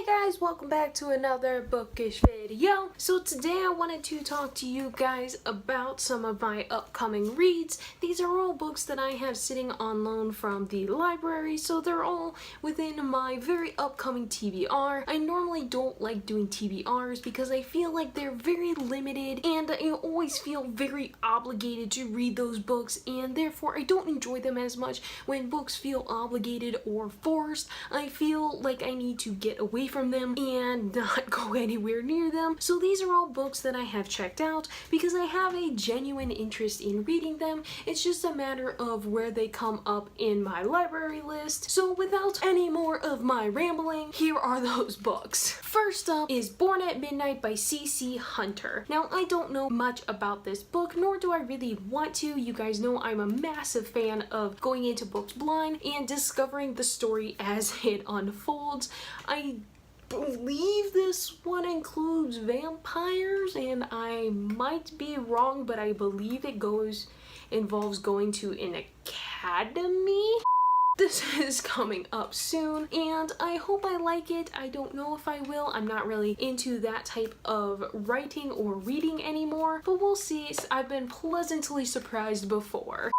Hey guys, welcome back to another bookish video. So today I wanted to talk to you guys about some of my upcoming reads. These are all books that I have sitting on loan from the library, so they're all within my very upcoming TBR. I normally don't like doing TBRs because I feel like they're very limited and I always feel very obligated to read those books, and therefore I don't enjoy them as much when books feel obligated or forced. I feel like I need to get away from them and not go anywhere near them. So these are all books that I have checked out because I have a genuine interest in reading them. It's just a matter of where they come up in my library list. So without any more of my rambling, here are those books. First up is Born at Midnight by C.C. Hunter. Now I don't know much about this book, nor do I really want to. You guys know I'm a massive fan of going into books blind and discovering the story as it unfolds. I believe this one includes vampires, and I might be wrong, but I believe it involves going to an academy. This is coming up soon, and I hope I like it. I don't know if I will. I'm not really into that type of writing or reading anymore, but we'll see. I've been pleasantly surprised before.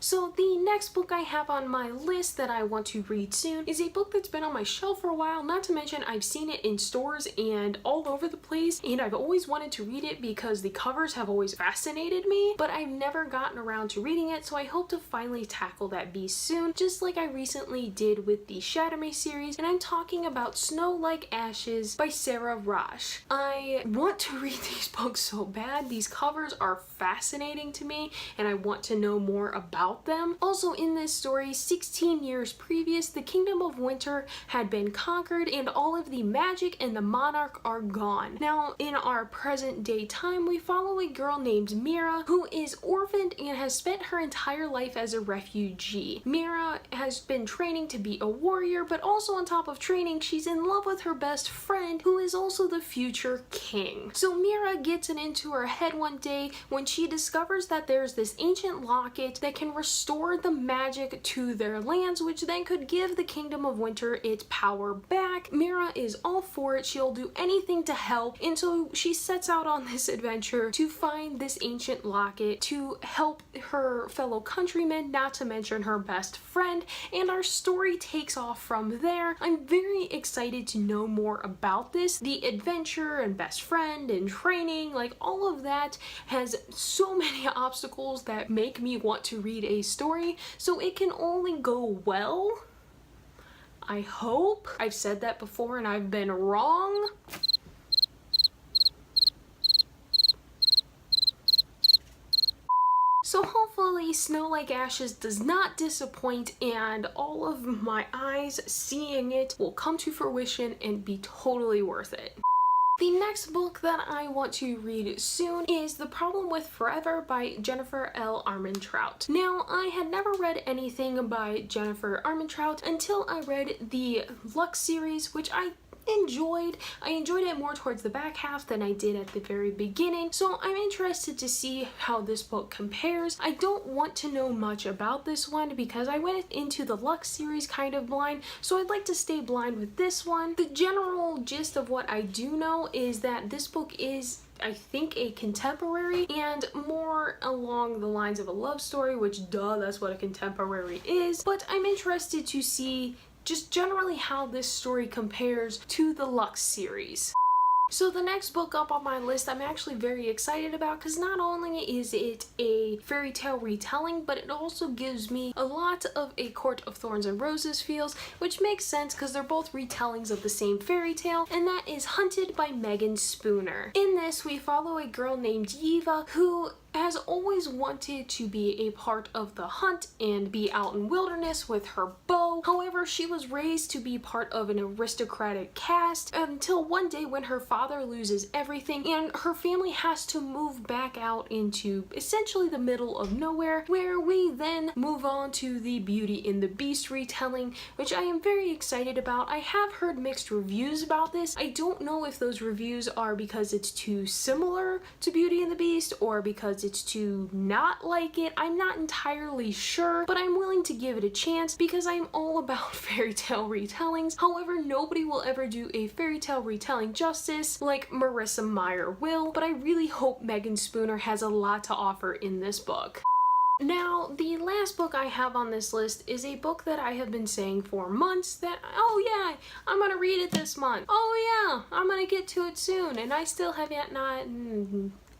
So the next book I have on my list that I want to read soon is a book that's been on my shelf for a while. Not to mention I've seen it in stores and all over the place, and I've always wanted to read it because the covers have always fascinated me, but I've never gotten around to reading it, so I hope to finally tackle that beast soon, just like I recently did with the Shatter Me series, and I'm talking about Snow Like Ashes by Sarah Rosh. I want to read these books so bad. These covers are fascinating to me, and I want to know more about them. Also in this story, 16 years previous, the Kingdom of Winter had been conquered and all of the magic and the monarch are gone. Now in our present day time, we follow a girl named Mira who is orphaned and has spent her entire life as a refugee. Mira has been training to be a warrior, but also on top of training, she's in love with her best friend who is also the future king. So Mira gets it into her head one day when she discovers that there's this ancient locket that can restore the magic to their lands, which then could give the Kingdom of Winter its power back. Mira is all for it. She'll do anything to help, and so she sets out on this adventure to find this ancient locket to help her fellow countrymen, not to mention her best friend, and our story takes off from there. I'm very excited to know more about this. The adventure and best friend and training, like all of that has so many obstacles that make me want to read a story, so it can only go well. I hope. I've said that before and I've been wrong. So hopefully Snow Like Ashes does not disappoint and all of my eyes seeing it will come to fruition and be totally worth it. The next book that I want to read soon is The Problem with Forever by Jennifer L. Armentrout. Now, I had never read anything by Jennifer Armentrout until I read the Lux series, which I enjoyed. I enjoyed it more towards the back half than I did at the very beginning, so I'm interested to see how this book compares. I don't want to know much about this one because I went into the Lux series kind of blind, so I'd like to stay blind with this one. The general gist of what I do know is that this book is, I think, a contemporary and more along the lines of a love story, which duh, that's what a contemporary is, but I'm interested to see just generally how this story compares to the Lux series. So the next book up on my list I'm actually very excited about because not only is it a fairy tale retelling, but it also gives me a lot of a Court of Thorns and Roses feels, which makes sense because they're both retellings of the same fairy tale, and that is Hunted by Megan Spooner. In this, we follow a girl named Yiva who has always wanted to be a part of the hunt and be out in wilderness with her bow. However, she was raised to be part of an aristocratic caste until one day when her father loses everything and her family has to move back out into essentially the middle of nowhere, where we then move on to the Beauty and the Beast retelling, which I am very excited about. I have heard mixed reviews about this. I don't know if those reviews are because it's too similar to Beauty and the Beast or because it to not like it. I'm not entirely sure, but I'm willing to give it a chance because I'm all about fairy tale retellings. However, nobody will ever do a fairy tale retelling justice like Marissa Meyer will, but I really hope Megan Spooner has a lot to offer in this book. Now, the last book I have on this list is a book that I have been saying for months that, oh yeah, I'm gonna read it this month. Oh yeah, I'm gonna get to it soon, and I still have yet not...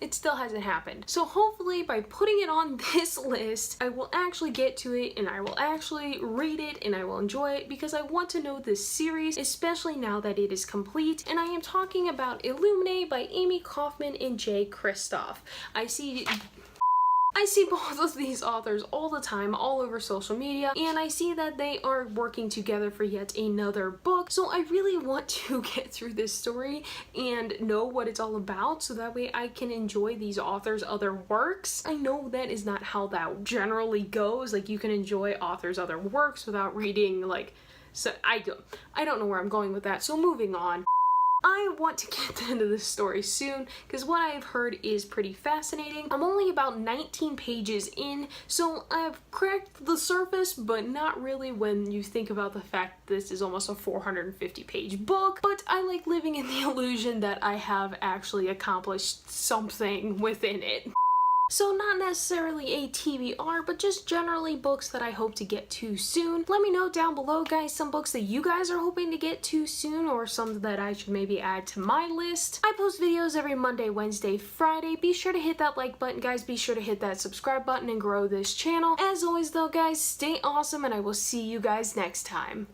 It still hasn't happened. So hopefully by putting it on this list, I will actually get to it and I will actually read it and I will enjoy it because I want to know this series, especially now that it is complete. And I am talking about Illuminae by Amy Kaufman and Jay Kristoff. I see both of these authors all the time, all over social media, and I see that they are working together for yet another book, so I really want to get through this story and know what it's all about so that way I can enjoy these authors' other works. I know that is not how that generally goes, like you can enjoy authors' other works without reading, like, so I don't know where I'm going with that, so moving on. I want to get to the end of this story soon because what I've heard is pretty fascinating. I'm only about 19 pages in, so I've cracked the surface, but not really when you think about the fact that this is almost a 450-page book. But I like living in the illusion that I have actually accomplished something within it. So not necessarily a TBR, but just generally books that I hope to get to soon. Let me know down below, guys, some books that you guys are hoping to get to soon or some that I should maybe add to my list. I post videos every Monday, Wednesday, Friday. Be sure to hit that like button, guys. Be sure to hit that subscribe button and grow this channel. As always, though, guys, stay awesome, and I will see you guys next time.